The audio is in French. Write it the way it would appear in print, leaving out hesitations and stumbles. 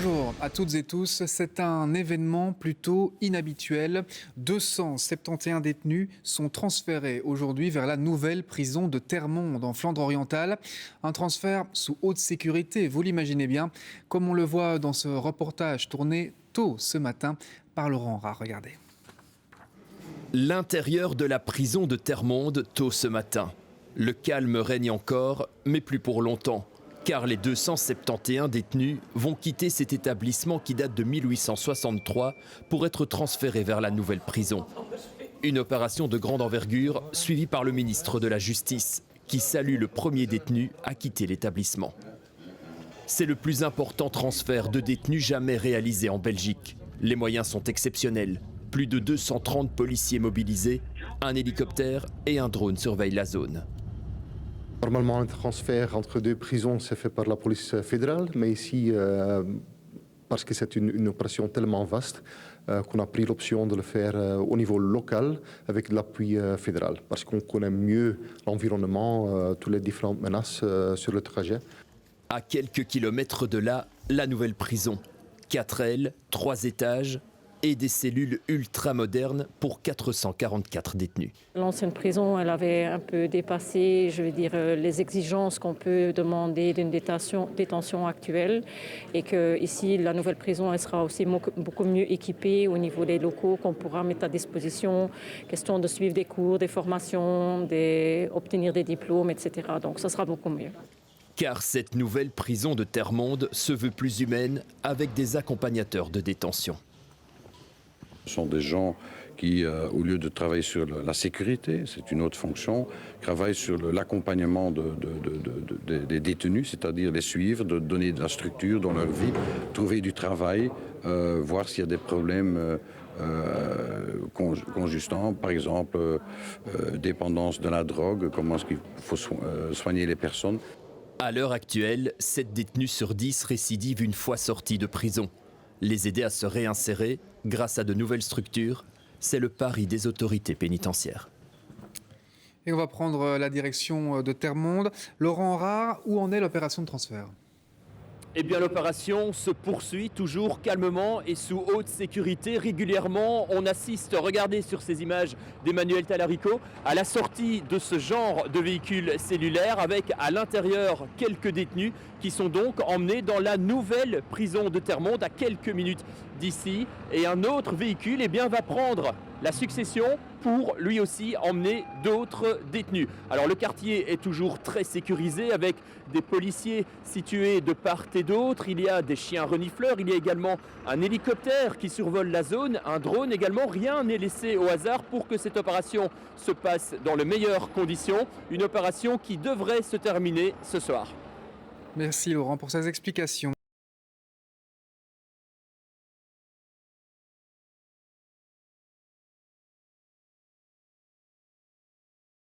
Bonjour à toutes et tous. C'est un événement plutôt inhabituel. 271 détenus sont transférés aujourd'hui vers la nouvelle prison de Termonde en Flandre orientale. Un transfert sous haute sécurité, vous l'imaginez bien, comme on le voit dans ce reportage tourné tôt ce matin par Laurent Rat. Regardez. L'intérieur de la prison de Termonde tôt ce matin. Le calme règne encore, mais plus pour longtemps. Car les 271 détenus vont quitter cet établissement qui date de 1863 pour être transférés vers la nouvelle prison. Une opération de grande envergure suivie par le ministre de la Justice qui salue le premier détenu à quitter l'établissement. C'est le plus important transfert de détenus jamais réalisé en Belgique. Les moyens sont exceptionnels. Plus de 230 policiers mobilisés, un hélicoptère et un drone surveillent la zone. Normalement, un transfert entre deux prisons se fait par la police fédérale, mais ici, parce que c'est une opération tellement vaste, qu'on a pris l'option de le faire au niveau local avec l'appui fédéral, parce qu'on connaît mieux l'environnement, toutes les différentes menaces sur le trajet. À quelques kilomètres de là, la nouvelle prison. 4 ailes, 3 étages et des cellules ultra-modernes pour 444 détenus. L'ancienne prison, elle avait un peu dépassé, les exigences qu'on peut demander d'une détention actuelle, et que ici, la nouvelle prison, elle sera aussi beaucoup mieux équipée au niveau des locaux qu'on pourra mettre à disposition, question de suivre des cours, des formations, obtenir des diplômes, etc. Donc ça sera beaucoup mieux. Car cette nouvelle prison de Termonde se veut plus humaine avec des accompagnateurs de détention. Ce sont des gens qui, au lieu de travailler sur la sécurité, c'est une autre fonction, travaillent sur l'accompagnement des détenus, c'est-à-dire les suivre, de donner de la structure dans leur vie, trouver du travail, voir s'il y a des problèmes conjustants, par exemple dépendance de la drogue, comment est-ce qu'il faut soigner les personnes. À l'heure actuelle, 7 détenus sur 10 récidivent une fois sortis de prison. Les aider à se réinsérer grâce à de nouvelles structures, c'est le pari des autorités pénitentiaires. Et on va prendre la direction de Termonde. Laurent Rat, où en est l'opération de transfert ? Eh bien, l'opération se poursuit toujours calmement et sous haute sécurité. Régulièrement, on assiste, regardez sur ces images d'Emmanuel Talarico, à la sortie de ce genre de véhicule cellulaire avec à l'intérieur quelques détenus qui sont donc emmenés dans la nouvelle prison de Termonde à quelques minutes d'ici. Et un autre véhicule va prendre la succession pour lui aussi emmener d'autres détenus. Alors le quartier est toujours très sécurisé avec des policiers situés de part et d'autre. Il y a des chiens renifleurs, il y a également un hélicoptère qui survole la zone, un drone également. Rien n'est laissé au hasard pour que cette opération se passe dans les meilleures conditions. Une opération qui devrait se terminer ce soir. Merci Laurent pour ces explications.